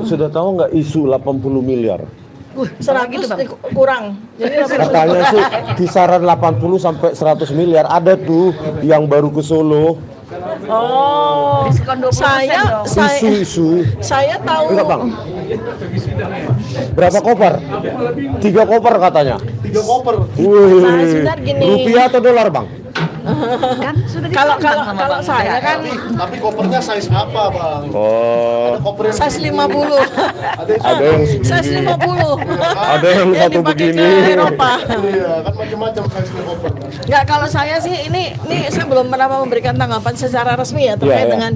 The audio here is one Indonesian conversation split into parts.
sudah tahu nggak isu 80 miliar? 100 kurang. Jadi Katanya sih kisaran 80 sampai 100 miliar. Ada tuh yang baru ke Solo. Oh, saya tahu. Enggak bang. Berapa koper? 3 koper katanya. 3 koper. Nah, sebentar gini. Rupiah atau dolar bang? Kan sudah Kalau saya kan Tapi kopernya size apa, Bang? Oh. Ada koper yang size 50. Ada yang Size segini. 50. Ada yang satu dipakai begini. ke Eropa. Iya, kan macam-macam size koper. Enggak, kalau saya sih ini saya belum pernah memberikan tanggapan secara resmi ya terkait Iya. dengan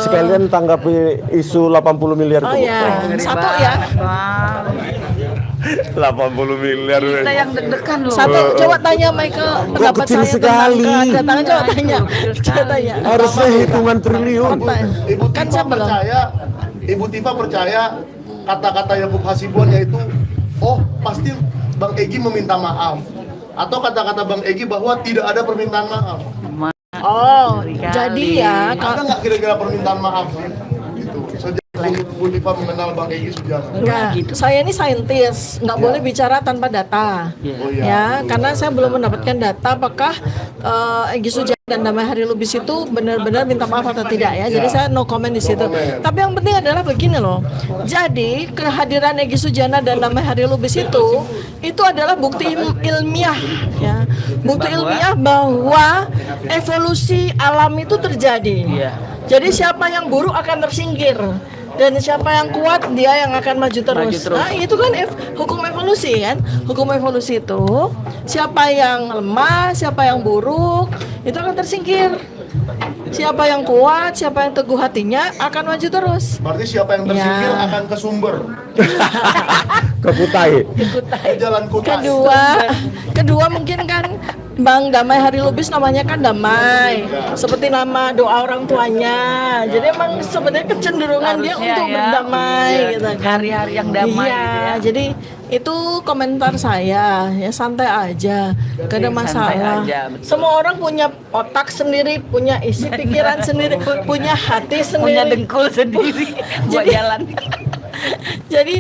Sekalian tanggapi isu 80 miliar oh itu. ya, satu ya. 80 miliar. Kita yang deg-degan loh. Satu, coba tanya Michael pendapat kecil saya sekali. tentang kedatangan, coba tanya. Coba tanya. Harusnya hitungan triliun. Ibu Kan Tifa saya belum. percaya, Ibu Tifa percaya kata-kata Yakub Hasibuan yaitu, oh pasti Bang Egy meminta maaf. Atau kata-kata Bang Egy bahwa tidak ada permintaan maaf. Oh, jadi ya Ada nggak kira-kira permintaan maaf sih? Gitu. Sejak Bu Tifa mengenal Bang Egy Sujana. enggak, saya ini saintis, nggak boleh bicara tanpa data. Oh iya. Ya, karena saya belum mendapatkan data apakah Egy Sujana dan Damai Hari Lubis itu benar-benar minta maaf atau tidak ya. Jadi saya no comment di situ. Tapi yang penting adalah begini loh. Jadi kehadiran Egy Sujana dan Damai Hari Lubis itu adalah bukti ilmiah ya. Bukti ilmiah bahwa evolusi alam itu terjadi. Jadi siapa yang buruk akan tersingkir. Dan siapa yang kuat dia yang akan maju terus. Nah, itu kan hukum evolusi kan. Hukum evolusi itu siapa yang lemah, siapa yang buruk itu akan tersingkir. Siapa yang kuat, siapa yang teguh hatinya akan maju terus. Berarti siapa yang tersingkir Ya. akan ke sumber. Ke Kutai. Ke jalan Kutai. Kedua mungkin kan Bang Damai Hari Lubis namanya kan damai, seperti nama doa orang tuanya. Jadi emang sebenarnya kecenderungan dia Harusnya untuk ya, berdamai iya, gitu kan. hari-hari yang damai Iya, gitu ya. jadi itu komentar saya ya, santai aja, gak ada Santai masalah. aja, betul. Semua orang punya otak sendiri, punya isi pikiran sendiri, punya hati Punya sendiri. dengkul sendiri buat Jadi- jalan. Jadi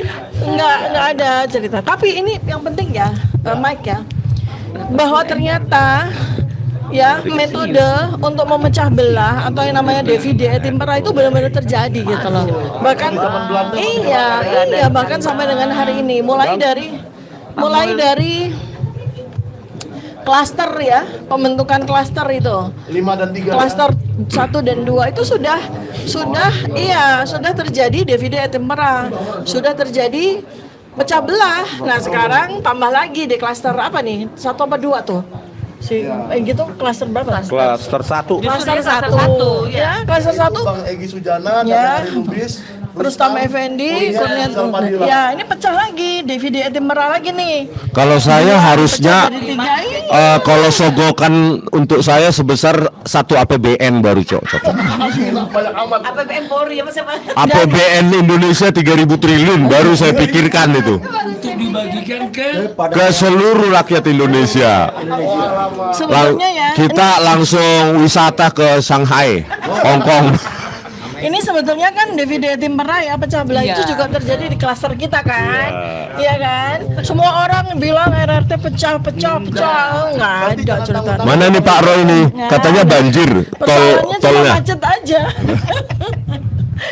nggak ada cerita. Tapi ini yang penting ya, Mike ya, bahwa ternyata ya metode untuk memecah belah atau yang namanya divide et impera itu benar-benar terjadi gitu loh. Bahkan iya bahkan sampai dengan hari ini mulai dari klaster ya, pembentukan klaster itu. 5 dan 3. Klaster 1 dan 2 itu sudah terjadi divide et impera, sudah terjadi pecah belah. Nah sekarang tambah lagi di klaster apa nih, 1 apa 2 tuh gitu, klaster berapa? Klaster 1. Klaster Justru 1 ya, klaster 1 Bang Egy Sujana, Ya. Damai Hari Lubis, Rustam Effendi, Rizal Fadila. ya ini pecah lagi, divide et impera lagi nih. Kalau saya harusnya Pecah jadi 3 ini. kalau sogokan untuk saya sebesar 1 APBN baru cocok. Banyak amat. APBN Polri apa siapa? APBN Indonesia 3.000 triliun baru saya pikirkan itu. Untuk dibagikan ke Ke seluruh rakyat Indonesia. Sebetulnya ya, Kita langsung wisata ke Shanghai, Hong Kong. ini sebetulnya kan divide et impera ya, pecah belah Iya. itu juga terjadi di klaster kita kan, iya kan? Semua orang bilang RRT pecah, nggak ada cerita. Mana nih Pak Roy ini? Katanya banjir Persoalannya cuma tolnya. macet aja.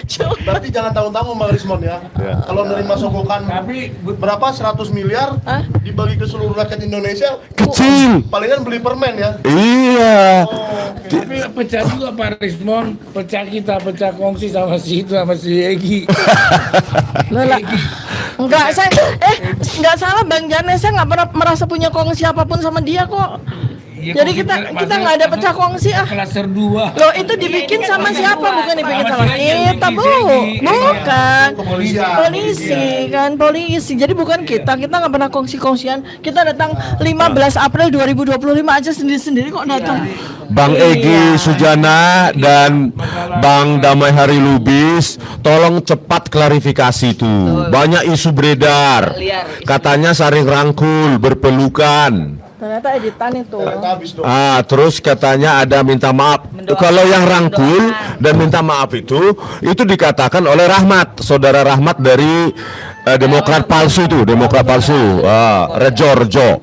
Cuma- Berarti jangan tanggung-tanggung Bang Rismon ya. Kalau nerima sogokan tapi berapa 100 miliar Hah? dibagi ke seluruh rakyat Indonesia, Kecil. palingan beli permen ya. Iya. tapi pecah juga Pak Rismon, pecah kita, pecah kongsi sama si itu sama si Egy. Lola. Enggak, enggak salah Bang Janes, saya nggak pernah merasa punya kongsi apapun sama dia kok. Ya, Jadi kita nggak ada pecah kongsi ah. Klaster 2. Loh itu dibikin sama siapa? Bukan dibikin sama Sama si Egy, kita, si Bu. Egy. Bukan. Kepolisian. Polisi. Jadi bukan kita nggak pernah kongsi-kongsian. Kita datang 15 April 2025 aja sendiri-sendiri kok datang. Bang Egy Sujana dan Bang Damai Hari Lubis, tolong cepat klarifikasi itu. Banyak isu beredar. Katanya saling rangkul, berpelukan. Ternyata editan itu. Ternyata habis dong. Terus katanya ada minta maaf. Mendoakan, Kalau yang rangkul mendoakan. dan minta maaf itu dikatakan oleh Rahmat, saudara Rahmat dari Demokrat palsu itu, Demokrat palsu, Rejo.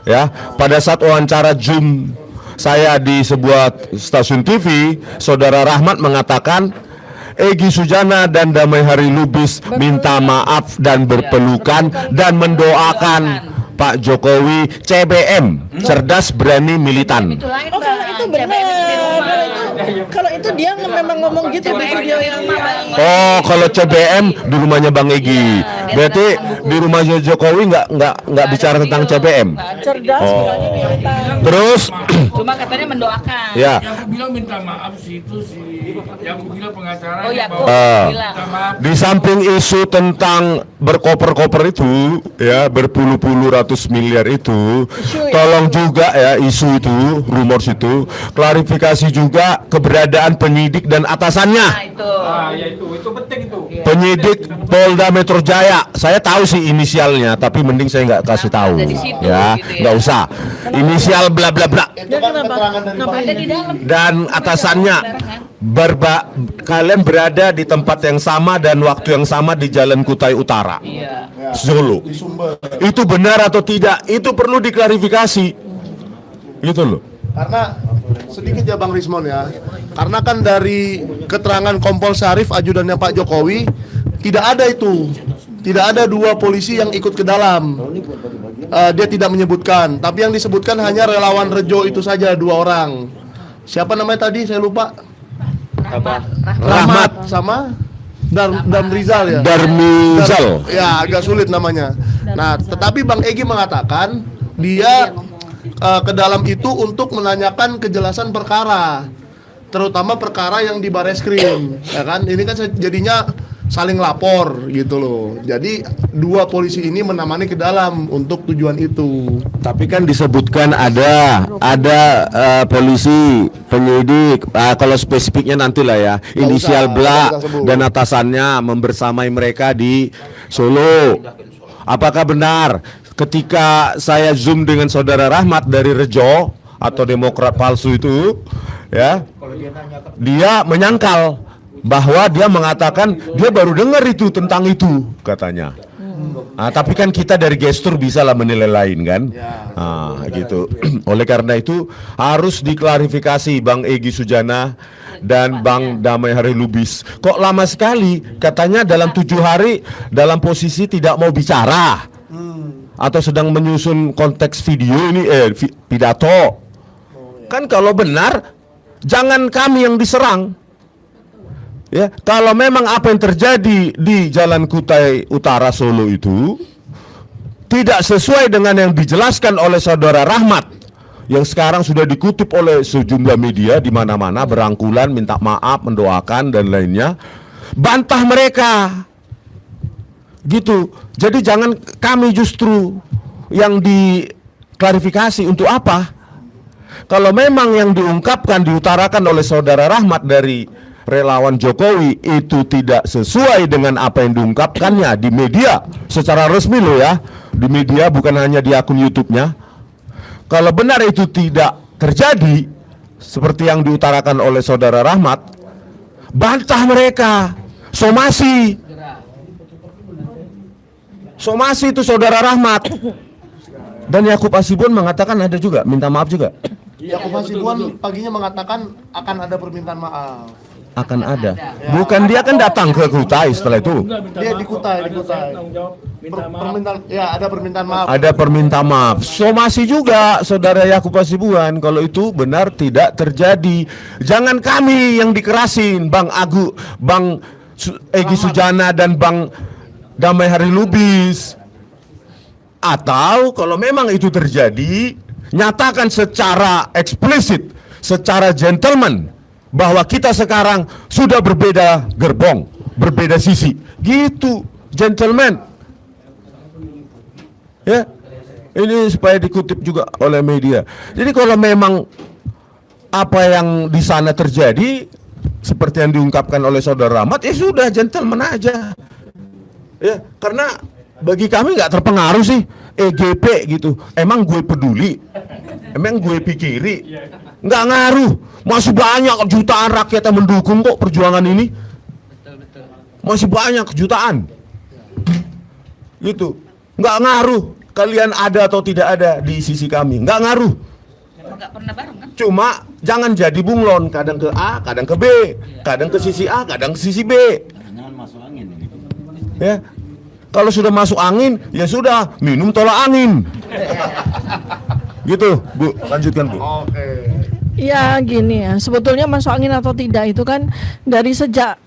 Ya, pada saat wawancara Zoom saya di sebuah stasiun TV, saudara Rahmat mengatakan Egy Sujana dan Damai Hari Lubis minta maaf dan berpelukan dan mendoakan Pak Jokowi CBM, cerdas berani militan. Itu lain, Oh, kalau itu benar. Kalau itu dia memang ngomong gitu di video yang Oh, kalau CBM di rumahnya Bang Egy. Berarti di rumahnya Jokowi nggak bicara tentang CBM. cerdas, Oh. berani militan. Terus Cuma katanya mendoakan. ya, Yang aku bilang minta maaf sih itu si yang aku bilang pengacaranya Oh ya, bahwa bilang. minta maaf. di samping isu tentang berkoper-koper itu, ya berpuluh-puluh ratus miliar itu, tolong juga ya isu itu, rumors itu, klarifikasi juga keberadaan penyidik dan Nah, atasannya. itu. Itu penting itu. Penyidik Polda Metro Jaya, saya tahu sih inisialnya, tapi mending saya nggak kasih tahu, Ada di situ, ya, gitu ya. nggak usah. Inisial bla bla bla. Itu kan keterangan dari Bang Ada di dalam. Dan atasannya kalian berada di tempat yang sama dan waktu yang sama di Jalan Kutai Utara, Iya. Solo. di Sumber. Itu benar atau tidak? Itu perlu diklarifikasi. Gitu loh. Karena sedikit ya Bang Rismon ya. Karena kan dari keterangan Kompol Syarif ajudannya Pak Jokowi tidak ada itu. Tidak ada dua polisi yang ikut ke dalam. Dia tidak menyebutkan, tapi yang disebutkan hanya relawan Rejo itu saja, 2 orang. Siapa namanya tadi? Saya lupa. Rahmat Sama Dam Rizal ya. Darmizal. Ya, agak sulit namanya. Nah, tetapi Bang Egy mengatakan dia ke dalam itu untuk menanyakan kejelasan perkara, terutama perkara yang di Bareskrim, ya kan? Ini kan jadinya saling lapor gitu loh. Jadi 2 polisi ini menemani ke dalam untuk tujuan itu. Tapi kan disebutkan ada polisi, penyidik, kalau spesifiknya nantilah ya, inisial usah, bla nggak usah sebut. dan atasannya membersamai mereka di Solo. Apakah benar ketika saya zoom dengan saudara Rahmat dari Rejo atau Demokrat palsu itu, ya, dia menyangkal bahwa dia mengatakan dia baru dengar itu tentang itu katanya. Tapi kan kita dari gestur bisa lah menilai lain kan. Gitu. Oleh karena itu harus diklarifikasi Bang Egy Sujana dan Bang Damai Hari Lubis. Kok lama sekali? Katanya dalam 7 hari dalam posisi tidak mau bicara. Atau sedang menyusun konteks video ini pidato. Kan kalau benar jangan kami yang diserang. Ya, kalau memang apa yang terjadi di Jalan Kutai Utara Solo itu tidak sesuai dengan yang dijelaskan oleh saudara Rahmat yang sekarang sudah dikutip oleh sejumlah media di mana-mana berangkulan minta maaf, mendoakan dan lainnya, bantah mereka. Gitu. Jadi jangan kami justru yang diklarifikasi untuk apa? Kalau memang yang diungkapkan diutarakan oleh saudara Rahmat dari relawan Jokowi itu tidak sesuai dengan apa yang diungkapkannya di media secara resmi loh ya, di media bukan hanya di akun YouTube-nya. Kalau benar itu tidak terjadi seperti yang diutarakan oleh saudara Rahmat, bantah mereka, somasi itu saudara Rahmat. Dan Yakub Asibun mengatakan ada juga minta maaf juga. Yakub Hasibuan paginya mengatakan akan ada permintaan maaf. Akan ada. Bukan dia kan datang ke Kutai setelah itu. Dia di Kutai, di Kutai. Permintaan, ya ada permintaan maaf. Ada permintaan maaf. Somasi juga saudara Yakub Hasibuan kalau itu benar tidak terjadi. Jangan kami yang dikerasin, Bang Egy Sujana dan Bang Damai Hari Lubis. Atau kalau memang itu terjadi, nyatakan secara eksplisit, secara gentleman bahwa kita sekarang sudah berbeda gerbong, berbeda sisi. Gitu, gentleman. Ya. Ini supaya dikutip juga oleh media. Jadi kalau memang apa yang di sana terjadi seperti yang diungkapkan oleh saudara Rahmat, ya sudah gentleman aja. Ya, karena bagi kami nggak terpengaruh sih EGP gitu. Emang gue peduli? Emang gue pikiri? Nggak ngaruh. Masih banyak jutaan rakyat yang mendukung kok perjuangan ini. Masih banyak jutaan. Gitu. Nggak ngaruh kalian ada atau tidak ada di sisi kami. Nggak ngaruh. Emang nggak pernah bareng kan? Cuma jangan jadi bunglon, kadang ke A, kadang ke B, kadang ke sisi A, kadang ke sisi B. Jangan masuk angin ini. Ya. Kalau sudah masuk angin, ya sudah, minum tolak angin. Gitu, Bu. Lanjutkan, Bu. Oke. Ya gini ya, sebetulnya masuk angin atau tidak itu kan dari sejak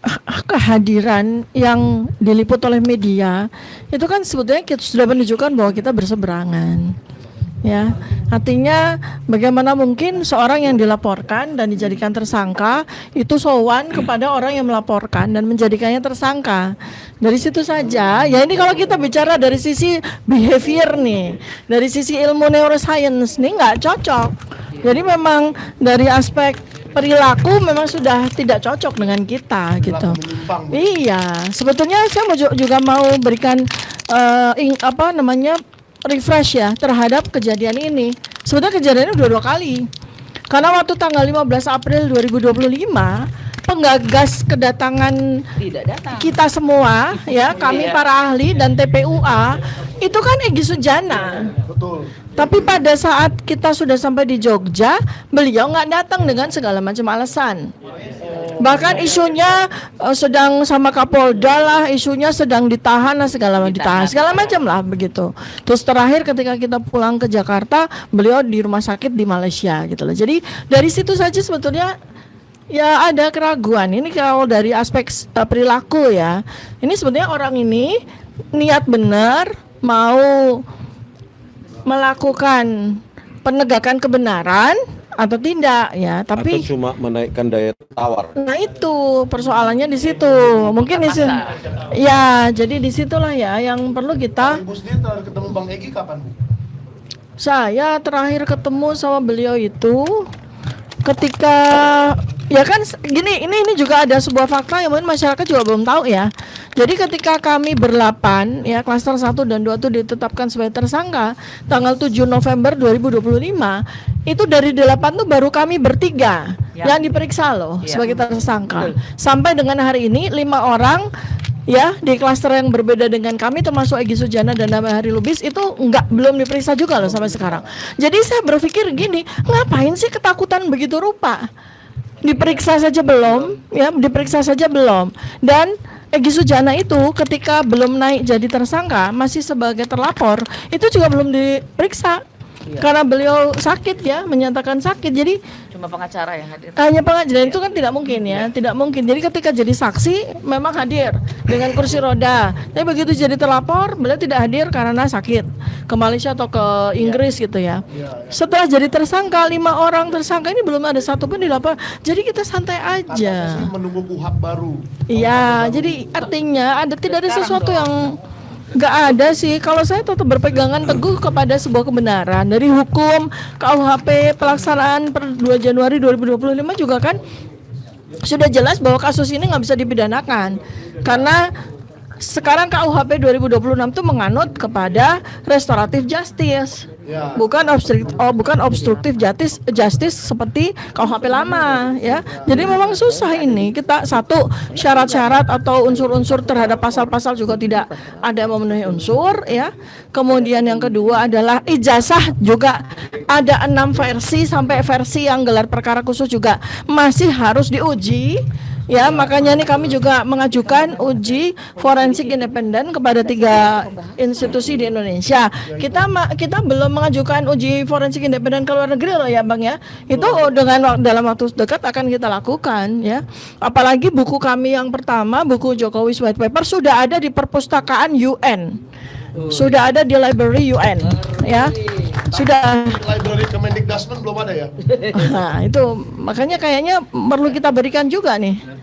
kehadiran yang diliput oleh media, itu kan sebetulnya kita sudah menunjukkan bahwa kita berseberangan. Ya, artinya bagaimana mungkin seorang yang dilaporkan dan dijadikan tersangka itu sowan kepada orang yang melaporkan dan menjadikannya tersangka. Dari situ saja, ya ini kalau kita bicara dari sisi behavior nih, dari sisi ilmu neuroscience nih nggak cocok. Jadi memang dari aspek perilaku memang sudah tidak cocok dengan kita gitu. Iya, sebetulnya saya juga mau berikan refresh ya terhadap kejadian ini. Sebetulnya kejadian ini udah 2 kali. Karena waktu tanggal 15 April 2025 penggagas kedatangan Tidak datang. kita semua ya, kami Iya. para ahli dan TPUA itu kan Egy Sujana. Betul. Tapi pada saat kita sudah sampai di Jogja, beliau nggak datang dengan segala macam alasan. Bahkan isunya sedang sama Kapolda lah, isunya sedang ditahan lah, segala macam lah begitu. Terus terakhir ketika kita pulang ke Jakarta, beliau di rumah sakit di Malaysia gitu loh. Jadi dari situ saja sebetulnya ya ada keraguan. Ini kalau dari aspek perilaku ya. Ini sebenarnya orang ini niat benar mau melakukan penegakan kebenaran atau tidak ya, tapi Atau cuma menaikkan daya tawar. nah itu persoalannya di situ. Mungkin di situ. Ya, jadi disitulah ya yang perlu kita. Ibu sendiri terakhir ketemu Bang Egy kapan, Bu? Saya terakhir ketemu sama beliau itu ketika ya kan gini, ini juga ada sebuah fakta yang mungkin masyarakat juga belum tahu ya. Jadi ketika kami berlapan ya, klaster 1 dan 2 itu ditetapkan sebagai tersangka tanggal 7 November 2025, itu dari 8 tuh baru kami bertiga Ya. yang diperiksa loh Ya. sebagai tersangka. Sampai dengan hari ini 5 orang ya di klaster yang berbeda dengan kami termasuk Egy Sujana dan Damai Hari Lubis itu belum diperiksa juga loh sampai sekarang. Jadi saya berpikir gini, ngapain sih ketakutan begitu rupa? Diperiksa saja belum, ya diperiksa saja belum. Dan Egy Sujana itu ketika belum naik jadi tersangka masih sebagai terlapor itu juga belum diperiksa karena beliau sakit ya, menyatakan sakit. Jadi Cuma pengacara yang hadir. hanya pengajian itu kan tidak mungkin ya, tidak mungkin. Jadi ketika jadi saksi memang hadir dengan kursi roda. Tapi begitu jadi terlapor, beliau tidak hadir karena sakit ke Malaysia atau ke Inggris gitu ya. Setelah jadi tersangka, 5 orang tersangka ini belum ada satupun dilapor. Jadi kita santai aja. Masih menunggu kuhap baru. Iya, jadi artinya tidak ada sesuatu yang nggak ada sih. Kalau saya tetap berpegangan teguh kepada sebuah kebenaran dari hukum KUHP pelaksanaan per 2 Januari 2025 juga kan sudah jelas bahwa kasus ini nggak bisa dipidanakan karena sekarang KUHP 2026 itu menganut kepada restoratif justice. Ya. Bukan obstruktif justice seperti KUHP lama ya. Jadi memang susah ini. Kita satu syarat-syarat atau unsur-unsur terhadap pasal-pasal juga tidak ada memenuhi unsur ya. Kemudian yang kedua adalah ijazah juga ada 6 versi sampai versi yang gelar perkara khusus juga masih harus diuji. Ya, makanya nih kami juga mengajukan uji forensik independen kepada 3 institusi di Indonesia. Kita belum mengajukan uji forensik independen ke luar negeri loh ya, Bang ya. Itu dalam waktu dekat akan kita lakukan ya. Apalagi buku kami yang pertama, buku Jokowi's White Paper sudah ada di perpustakaan UN. Sudah ada di library UN ya. Sudah. Library Kemendikbudrismen belum ada ya? Nah, itu makanya kayaknya perlu kita berikan juga nih.